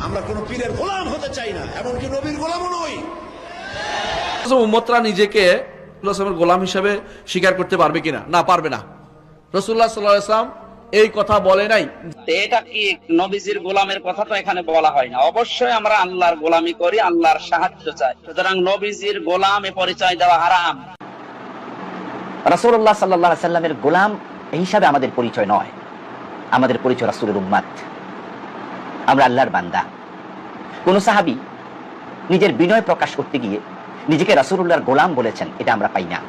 আমরা কোন পীরের গোলাম হতে চাই না, এমনকি নবীর গোলামও নই। উম্মতরা নিজেকে রাসূলের গোলাম হিসেবে স্বীকার করতে পারবে কিনা? না, পারবে না। রাসূলুল্লাহ সাল্লাল্লাহু আলাইহি ওয়াসাল্লাম এই কথা বলে নাই। এটা কি নবীজির গোলামের কথা তো এখানে বলা হয় না। অবশ্যই আমরা আল্লাহর গোলামি করি, আল্লাহর সাহায্য চাই। সুতরাং নবীজির গোলামে পরিচয় দেওয়া হারাম। রাসূলুল্লাহ সাল্লাল্লাহু আলাইহি সাল্লামের গোলাম এই হিসাবে আমাদের পরিচয় নয়। আমাদের পরিচয় রাসূলের উম্মত, আমরা আল্লাহর বান্দা। কোন সাহাবী নিজের বিনয় প্রকাশ করতে গিয়ে নিজেকে রাসূলুল্লাহর গোলাম বলেছেন, এটা আমরা পাই না।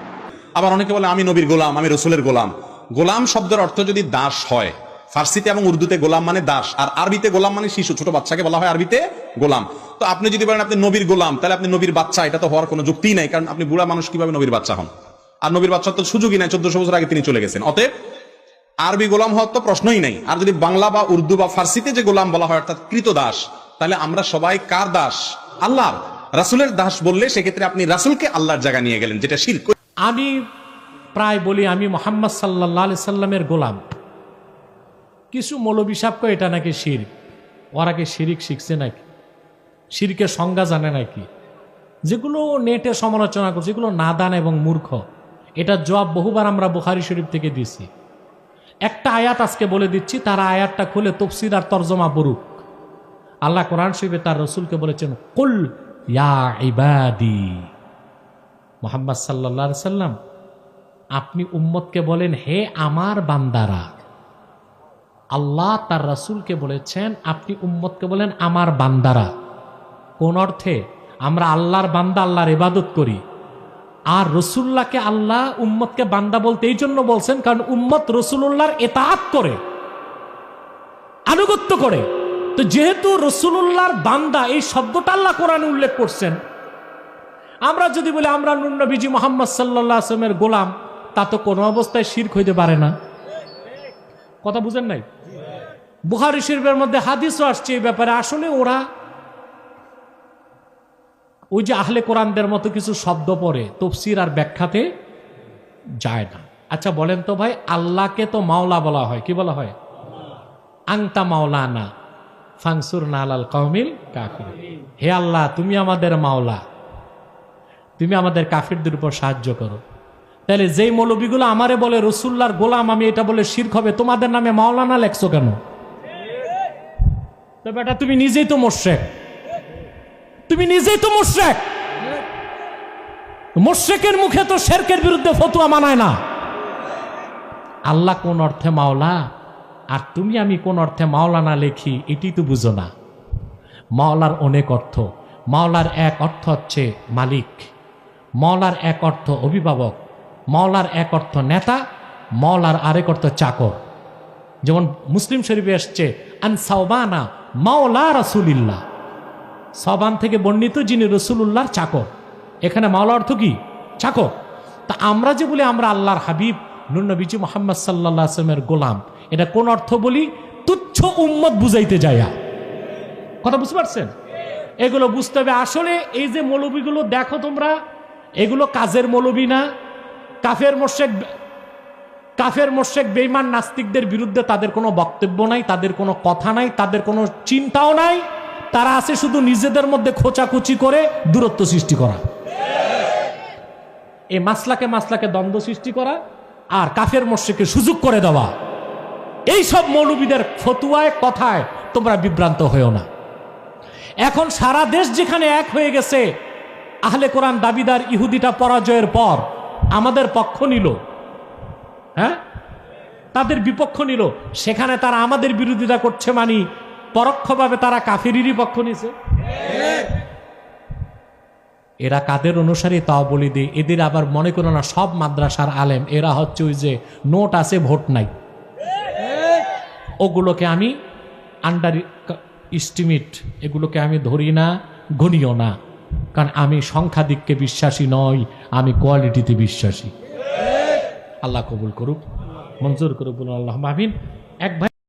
আবার অনেকে বলে আমি নবীর গোলাম, আমি রসুলের গোলাম। গোলাম শব্দের অর্থ যদি দাস হয়, ফার্সিতে এবং উর্দুতে গোলাম মানে দাস, আর আরবিতে গোলাম মানে শিশু, ছোট বাচ্চাকে বলা হয় আরবিতে গোলাম। তো আপনি যদি বলেন আপনি নবীর গোলাম, তাহলে আপনি নবীর বাচ্চা, এটা তো হওয়ার কোনো যুক্তিই নাই, কারণ আপনি বুড়া মানুষ কিভাবে নবীর বাচ্চা হন? আর নবীর বাচ্চার তো সুযোগই নাই, 1400 বছর আগে তিনি চলে গেছেন। অতএব আরবি গোলাম হওয়ার তো প্রশ্নই নাই। আর যদি বাংলা বা উর্দু বা ফার্সিতে যে গোলাম বলা হয় অর্থাৎ কৃত দাস, তাহলে আমরা সবাই কার দাস? আল্লাহর। রাসূলের দাস বললে সেক্ষেত্রে আপনি রাসূলকে আল্লাহর জায়গা নিয়ে গেলেন, যেটা শিরক। আমি প্রায় বলি আমি মুহাম্মদ সাল্লাল্লাহু আলাইহি সাল্লামের গোলাম। কিছু মৌলবী সাহেব কয় এটা নাকি শিরক। ওরা কি শিরক শিখছে নাকি? শিরকের সংজ্ঞা জানে নাকি? যেগুলো নেটে সমালোচনা করছে, যেগুলো নাদান এবং মূর্খ, এটার জবাব বহুবার আমরা বুখারী শরীফ থেকে দিছি। একটা আয়াত আজকে বলে দিচ্ছি, তারা আয়াতটা খুলে তাফসীর আর তরজমা পড়ুক। আল্লাহ কোরআন শরীফে তার রাসূলকে বলেছেন, কুল ইয়া ইবাদি। মুহাম্মদ সাল্লাল্লাহু আলাইহি সাল্লাম, আপনি উম্মতকে বলেন হে আমার বান্দারা। আল্লাহ তার রাসূলকে বলেছেন আপনি উম্মতকে বলেন আমার বান্দারা। কোন অর্থে? আমরা আল্লাহর বান্দা, আল্লাহর ইবাদত করি। আর রাসূলুল্লাহকে আল্লাহ উম্মতকে বান্দা বলতে এই জন্য বলছেন কারণ উম্মত রাসূলুল্লাহর ইতাআত করে, আনুগত্য করে। তো যেহেতু রাসূলুল্লাহর বান্দা এই শব্দটা আল্লাহ কোরআনে উল্লেখ করছেন, আমরা যদি বলি আমরা নূর নবীজি মুহাম্মদ সাল্লাল্লাহু আলাইহি ওয়াসাল্লামের গোলাম, তা তো কোনো অবস্থায় শিরক হইতে পারে না। কথা বুঝেন নাই? বুখারী শরীফের মধ্যে হাদিসও আসছে এই ব্যাপারে। আসলে ওরা ওই যে আহলে কোরআনদের মতো কিছু শব্দ পড়ে, তাফসীর আর ব্যাখ্যাতে যায় না। আচ্ছা বলেন তো ভাই, আল্লাহকে তো মাওলা বলা হয়, কি বলা হয়? আনতা মাওলানা ফানসুরনা আলাল কওমিল কাফিরিন। হে আল্লাহ, তুমি আমাদের মাওলা, তুমি আমাদের কাফিরদের উপর সাহায্য করো। তাহলে যেই মৌলবীগুলো আমারে বলে রাসূলুল্লাহর গোলাম আমি, এটা বলে শিরক হবে, তোমাদের নামে মাওলানা লেখছো কেন? তো বেটা তুমি নিজেই তো মুশরিক, তুমি নিজেই তো মুশরিক। মুশরিকের মুখে তো শিরকের বিরুদ্ধে ফতোয়া মানায় না। আল্লাহ কোন অর্থে মাওলা আর তুমি আমি কোন অর্থে মাওলানা লেখি, এটি তো বুঝো না। মাওলার অনেক অর্থ। মাওলার এক অর্থ হচ্ছে মালিক, মাওলার এক অর্থ অভিভাবক, মাওলার এক অর্থ নেতা, মাওলার আরেক অর্থ চাকর। যেমন মুসলিম শরীফে আসছে আন সাওবানা মাওলা রাসূলিল্লাহ, সাওবান থেকে বর্ণিত যিনি রাসূলুল্লাহর চাকর। এখানে মাওলা অর্থ কি? চাকর। তা আমরা যে বলি আমরা আল্লাহর হাবিব নূর নবীজি মুহাম্মদ সাল্লাল্লাহু আলাইহি ওয়াসাল্লামের গোলাম, এটা কোন অর্থ বলি? তুচ্ছ উম্মত বুঝাইতে যায়া। কথা বুঝতে পারছেন? এগুলো বুঝতে হবে। আসলে এই যে মৌলবীগুলো দেখো তোমরা, এগুলো কাজের মৌলবী না। কাফের মোশরেক বেঈমান নাস্তিকদের বিরুদ্ধে তাদের কোনো বক্তব্য নাই, তাদের কোনো কথা নাই, তাদের কোনো চিন্তাও নাই। তারা আছে শুধু নিজেদের মধ্যে খোঁচাখুচি করে দূরত্ব সৃষ্টি করা, এই মাসলাকে দ্বন্দ্ব সৃষ্টি করা আর কাফের মোশরেককে সুযোগ করে দেওয়া। এই সব মৌলবীদের ফতুয়ায় কথায় তোমরা বিভ্রান্ত হয়েও না। এখন সারা দেশ যেখানে এক হয়ে গেছে, আহলে কোরআন দাবিদার ইহুদিটা পরাজয়ের পর আমাদের পক্ষ নিল, হ্যাঁ, তাদের বিপক্ষ নিল। সেখানে তারা আমাদের বিরোধিতা করছে, মানি পরোক্ষভাবে তারা কাফেরেরই পক্ষ নিছে। এরা কাদের অনুসারী তাও বলি দিই। এদের আবার মনে করো না সব মাদ্রাসার আলেম। এরা হচ্ছে ওই যে নোট আছে ভোট নাই, ওগুলোকে আমি আন্ডার এস্টিমেট, এগুলোকে আমি ধরি না, গণিও না। কারণ আমি সংখ্যাধিক্যে বিশ্বাসী নই, আমি কোয়ালিটিতে বিশ্বাসী। আল্লাহ কবুল করুক, মঞ্জুর করুক, বলুন আল্লাহুম্মা আমিন। এক ভাই